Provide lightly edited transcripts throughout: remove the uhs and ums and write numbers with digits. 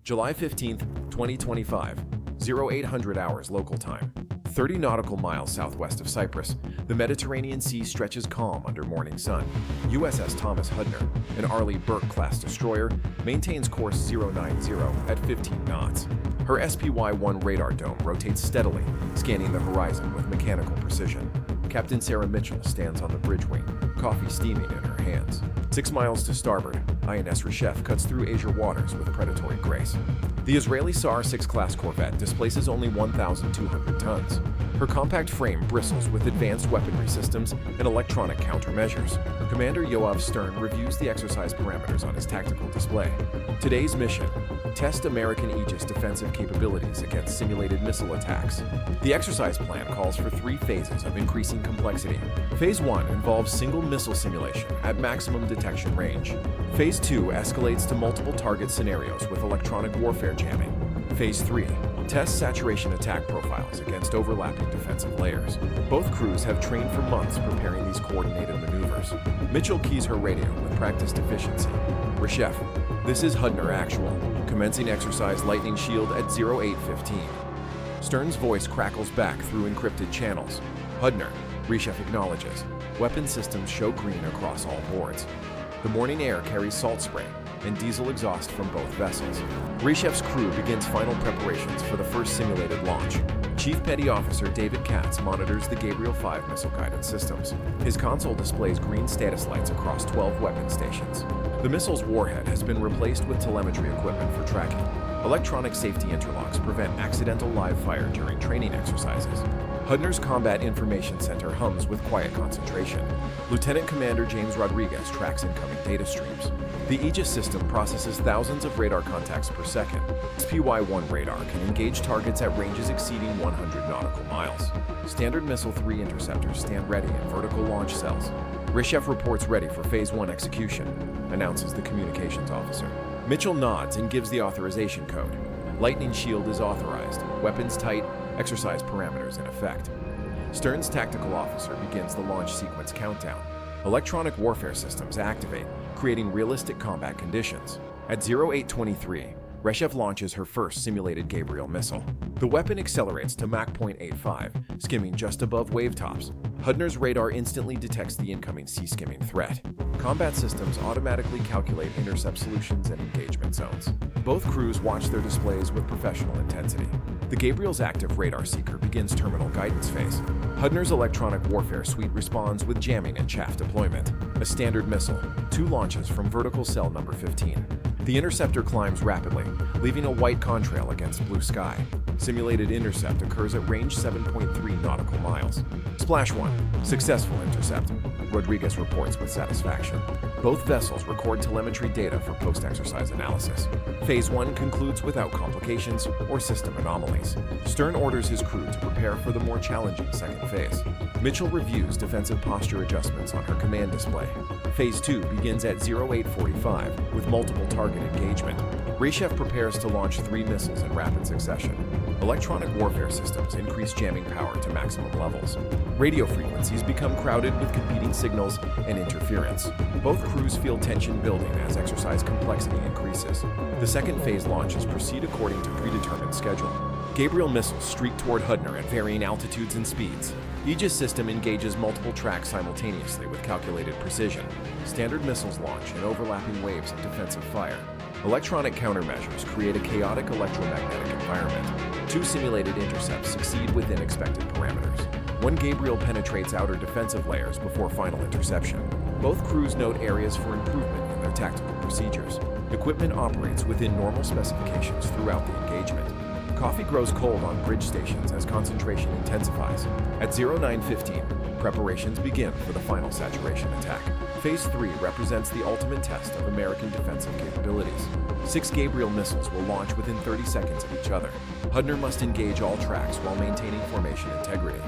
July 15th, 2025, 0800 hours local time. 30 nautical miles southwest of Cyprus, the Mediterranean Sea stretches calm under morning sun. USS Thomas Hudner, an Arleigh Burke-class destroyer, maintains course 090 at 15 knots. Her SPY-1 radar dome rotates steadily, scanning the horizon with mechanical precision. Captain Sarah Mitchell stands on the bridge wing, coffee steaming in her hands. 6 miles to starboard, INS Reshef cuts through Asia waters with predatory grace. The Israeli Sa'ar-6 class corvette displaces only 1,200 tons. Her compact frame bristles with advanced weaponry systems and electronic countermeasures. Commander Yoav Stern reviews the exercise parameters on his tactical display. Today's mission: test American Aegis defensive capabilities against simulated missile attacks. The exercise plan calls for 3 phases of increasing complexity. Phase 1 involves single missile simulation at maximum detection range. Phase 2 escalates to multiple target scenarios with electronic warfare jamming. Phase 3 tests saturation attack profiles against overlapping defensive layers. Both crews have trained for months preparing these coordinated maneuvers. Mitchell keys her radio with practiced efficiency. Reshef, this is Hudner Actual, commencing exercise Lightning Shield at 0815. Stern's voice crackles back through encrypted channels. Hudner, Reshef acknowledges. Weapon systems show green across all boards. The morning air carries salt spray and diesel exhaust from both vessels. Reshef's crew begins final preparations for the first simulated launch. Chief Petty Officer David Katz monitors the Gabriel 5 missile guidance systems. His console displays green status lights across 12 weapon stations. The missile's warhead has been replaced with telemetry equipment for tracking. Electronic safety interlocks prevent accidental live fire during training exercises. Hudner's Combat Information Center hums with quiet concentration. Lieutenant Commander James Rodriguez tracks incoming data streams. The Aegis system processes thousands of radar contacts per second. SPY-1 radar can engage targets at ranges exceeding 100 nautical miles. Standard Missile 3 interceptors stand ready in vertical launch cells. Reshef reports ready for Phase 1 execution, announces the communications officer. Mitchell nods and gives the authorization code. Lightning Shield is authorized, weapons tight, exercise parameters in effect. Stern's tactical officer begins the launch sequence countdown. Electronic warfare systems activate, creating realistic combat conditions. At 0823, Reshef launches her first simulated Gabriel missile. The weapon accelerates to Mach 0.85, skimming just above wave tops. Hudner's radar instantly detects the incoming sea-skimming threat. Combat systems automatically calculate intercept solutions and engagement zones. Both crews watch their displays with professional intensity. The Gabriel's active radar seeker begins terminal guidance phase. Hudner's electronic warfare suite responds with jamming and chaff deployment. A standard missile, 2 launches from vertical cell number 15. The interceptor climbs rapidly, leaving a white contrail against blue sky. Simulated intercept occurs at range 7.3 nautical miles. Splash 1, successful intercept, Rodriguez reports with satisfaction. Both vessels record telemetry data for post-exercise analysis. Phase 1 concludes without complications or system anomalies. Stern orders his crew to prepare for the more challenging second phase. Mitchell reviews defensive posture adjustments on her command display. Phase 2 begins at 0845 with multiple target engagement. Reshef prepares to launch 3 missiles in rapid succession. Electronic warfare systems increase jamming power to maximum levels. Radio frequencies become crowded with competing signals and interference. Both crews feel tension building as exercise complexity increases. The second phase launches proceed according to predetermined schedule. Gabriel missiles streak toward Hudner at varying altitudes and speeds. Aegis system engages multiple tracks simultaneously with calculated precision. Standard missiles launch in overlapping waves of defensive fire. Electronic countermeasures create a chaotic electromagnetic environment. 2 simulated intercepts succeed within expected parameters. 1 Gabriel penetrates outer defensive layers before final interception. Both crews note areas for improvement in their tactical procedures. Equipment operates within normal specifications throughout the engagement. Coffee grows cold on bridge stations as concentration intensifies. At 0915, preparations begin for the final saturation attack. Phase 3 represents the ultimate test of American defensive capabilities. 6 Gabriel missiles will launch within 30 seconds of each other. Hudner must engage all tracks while maintaining formation integrity.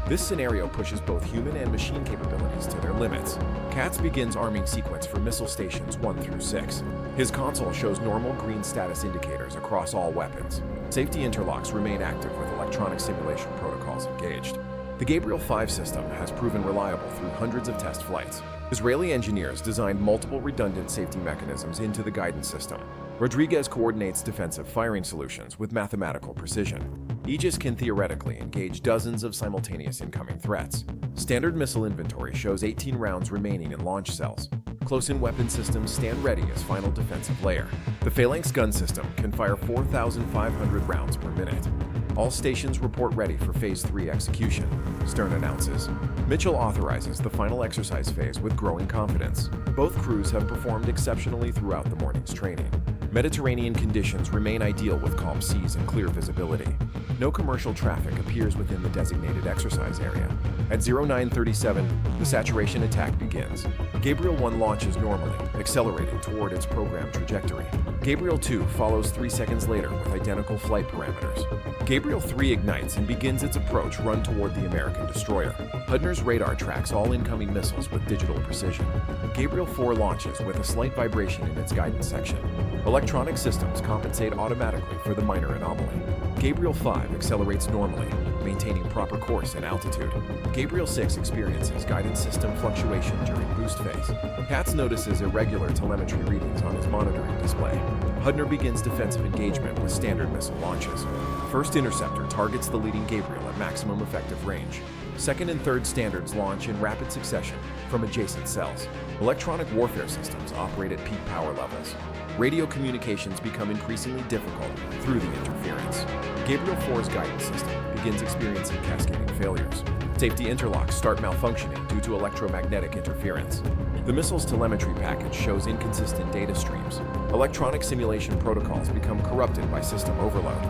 This scenario pushes both human and machine capabilities to their limits. Katz begins arming sequence for missile stations 1 through 6. His console shows normal green status indicators across all weapons. Safety interlocks remain active with electronic simulation protocols engaged. The Gabriel 5 system has proven reliable through hundreds of test flights. Israeli engineers designed multiple redundant safety mechanisms into the guidance system. Rodriguez coordinates defensive firing solutions with mathematical precision. Aegis can theoretically engage dozens of simultaneous incoming threats. Standard missile inventory shows 18 rounds remaining in launch cells. Close-in weapon systems stand ready as final defensive layer. The Phalanx gun system can fire 4,500 rounds per minute. All stations report ready for Phase 3 execution, Stern announces. Mitchell authorizes the final exercise phase with growing confidence. Both crews have performed exceptionally throughout the morning's training. Mediterranean conditions remain ideal with calm seas and clear visibility. No commercial traffic appears within the designated exercise area. At 0937, the saturation attack begins. Gabriel 1 launches normally, accelerating toward its programmed trajectory. Gabriel 2 follows 3 seconds later with identical flight parameters. Gabriel 3 ignites and begins its approach run toward the American destroyer. Hudner's radar tracks all incoming missiles with digital precision. Gabriel 4 launches with a slight vibration in its guidance section. Electronic systems compensate automatically for the minor anomaly. Gabriel 5 accelerates normally, maintaining proper course and altitude. Gabriel 6 experiences guidance system fluctuation during boost phase. Katz notices irregular telemetry readings on his monitoring display. Hudner begins defensive engagement with standard missile launches. First interceptor targets the leading Gabriel at maximum effective range. Second and third standards launch in rapid succession from adjacent cells. Electronic warfare systems operate at peak power levels. Radio communications become increasingly difficult through the interference. Gabriel 4's guidance system begins experiencing cascading failures. Safety interlocks start malfunctioning due to electromagnetic interference. The missile's telemetry package shows inconsistent data streams. Electronic simulation protocols become corrupted by system overload.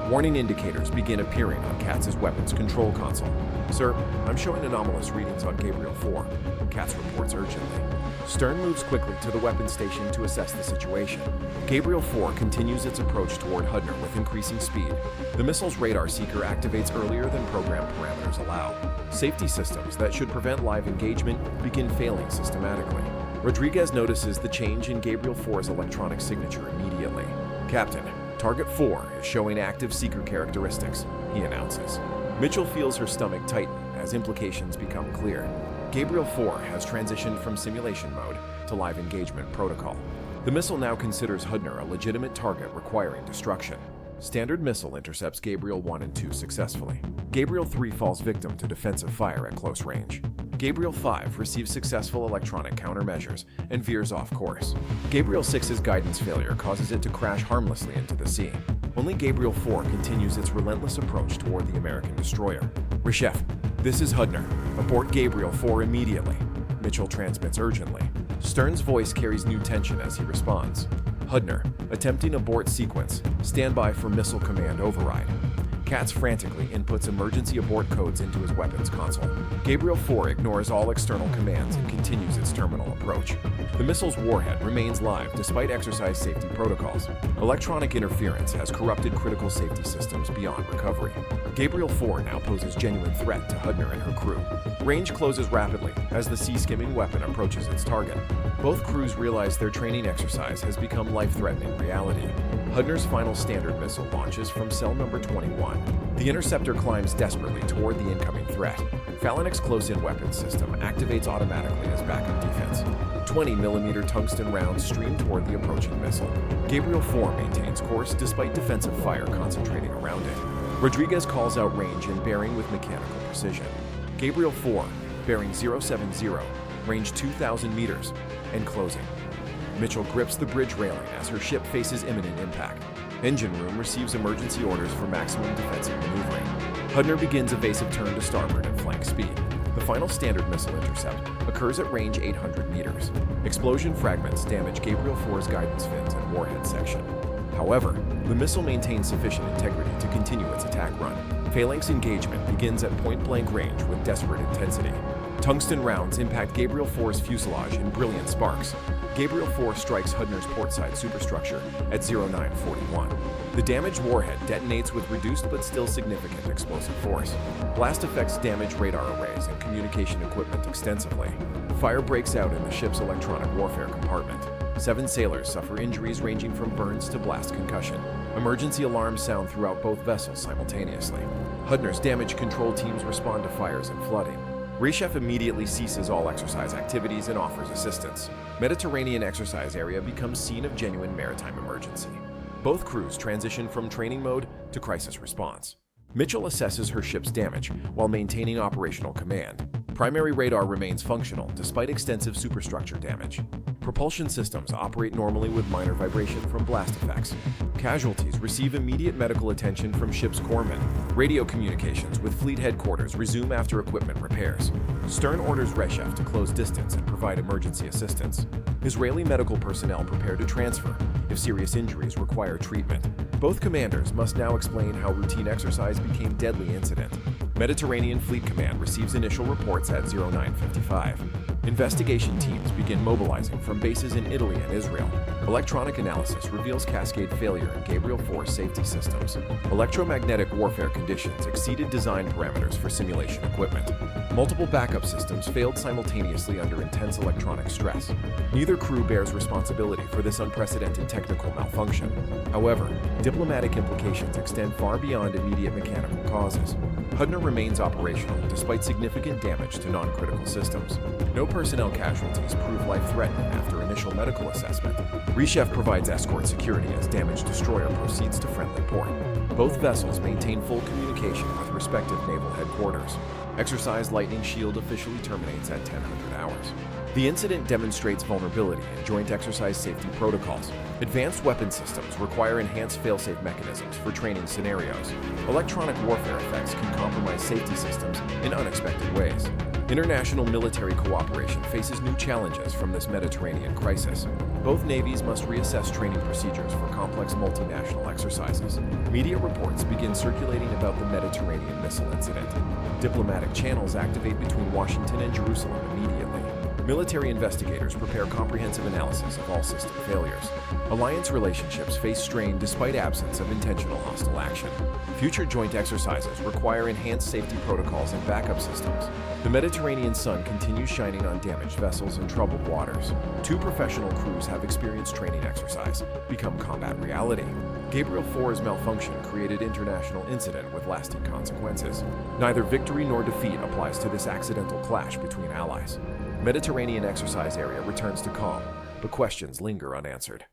Warning indicators begin appearing on Katz's weapons control console. Sir, I'm showing anomalous readings on Gabriel 4. Katz reports urgently. Stern moves quickly to the weapons station to assess the situation. Gabriel 4 continues its approach toward Hudner with increasing speed. The missile's radar seeker activates earlier than program parameters allow. Safety systems that should prevent live engagement begin failing systematically. Rodriguez notices the change in Gabriel 4's electronic signature immediately. Captain, Target 4 is showing active seeker characteristics, he announces. Mitchell feels her stomach tighten as implications become clear. Gabriel 4 has transitioned from simulation mode to live engagement protocol. The missile now considers Hudner a legitimate target requiring destruction. Standard missile intercepts Gabriel 1 and 2 successfully. Gabriel 3 falls victim to defensive fire at close range. Gabriel 5 receives successful electronic countermeasures and veers off course. Gabriel 6's guidance failure causes it to crash harmlessly into the sea. Only Gabriel 4 continues its relentless approach toward the American destroyer. Reshef, this is Hudner. Abort Gabriel 4 immediately. Mitchell transmits urgently. Stern's voice carries new tension as he responds. Hudner, attempting abort sequence. Stand by for missile command override. Katz frantically inputs emergency abort codes into his weapons console. Gabriel 4 ignores all external commands and continues its terminal approach. The missile's warhead remains live despite exercise safety protocols. Electronic interference has corrupted critical safety systems beyond recovery. Gabriel 4 now poses genuine threat to Hudner and her crew. Range closes rapidly as the sea-skimming weapon approaches its target. Both crews realize their training exercise has become life-threatening reality. Hudner's final standard missile launches from cell number 21. The interceptor climbs desperately toward the incoming threat. Phalanx close-in weapons system activates automatically as backup defense. 20mm tungsten rounds stream toward the approaching missile. Gabriel 4 maintains course despite defensive fire concentrating around it. Rodriguez calls out range and bearing with mechanical precision. Gabriel 4, bearing 070, range 2,000 meters, and closing. Mitchell grips the bridge railing as her ship faces imminent impact. Engine room receives emergency orders for maximum defensive maneuvering. Hudner begins evasive turn to starboard at flank speed. The final standard missile intercept occurs at range 800 meters. Explosion fragments damage Gabriel 4's guidance fins and warhead section. However, the missile maintains sufficient integrity to continue its attack run. Phalanx engagement begins at point-blank range with desperate intensity. Tungsten rounds impact Gabriel 4's fuselage in brilliant sparks. Gabriel 4 strikes Hudner's portside superstructure at 0941. The damaged warhead detonates with reduced but still significant explosive force. Blast effects damage radar arrays and communication equipment extensively. Fire breaks out in the ship's electronic warfare compartment. 7 sailors suffer injuries ranging from burns to blast concussion. Emergency alarms sound throughout both vessels simultaneously. Hudner's damage control teams respond to fires and flooding. Reshef immediately ceases all exercise activities and offers assistance. Mediterranean exercise area becomes scene of genuine maritime emergency. Both crews transition from training mode to crisis response. Mitchell assesses her ship's damage while maintaining operational command. Primary radar remains functional despite extensive superstructure damage. Propulsion systems operate normally with minor vibration from blast effects. Casualties receive immediate medical attention from ship's corpsmen. Radio communications with fleet headquarters resume after equipment repairs. Stern orders Reshef to close distance and provide emergency assistance. Israeli medical personnel prepare to transfer if serious injuries require treatment. Both commanders must now explain how routine exercise became deadly incident. Mediterranean Fleet Command receives initial reports at 0955. Investigation teams begin mobilizing from bases in Italy and Israel. Electronic analysis reveals cascade failure in Gabriel 4 safety systems. Electromagnetic warfare conditions exceeded design parameters for simulation equipment. Multiple backup systems failed simultaneously under intense electronic stress. Neither crew bears responsibility for this unprecedented technical malfunction. However, diplomatic implications extend far beyond immediate mechanical causes. Hudner remains operational despite significant damage to non-critical systems. No personnel casualties prove life-threatening after initial medical assessment. Reshef provides escort security as damaged destroyer proceeds to friendly port. Both vessels maintain full communication with respective naval headquarters. Exercise Lightning Shield officially terminates at 1000 hours. The incident demonstrates vulnerability in joint exercise safety protocols. Advanced weapon systems require enhanced fail-safe mechanisms for training scenarios. Electronic warfare effects can compromise safety systems in unexpected ways. International military cooperation faces new challenges from this Mediterranean crisis. Both navies must reassess training procedures for complex multinational exercises. Media reports begin circulating about the Mediterranean missile incident. Diplomatic channels activate between Washington and Jerusalem immediately. Military investigators prepare comprehensive analysis of all system failures. Alliance relationships face strain despite absence of intentional hostile action. Future joint exercises require enhanced safety protocols and backup systems. The Mediterranean sun continues shining on damaged vessels and troubled waters. 2 professional crews have experienced training exercise become combat reality. Gabriel 4's malfunction created international incident with lasting consequences. Neither victory nor defeat applies to this accidental clash between allies. Mediterranean exercise area returns to calm, but questions linger unanswered.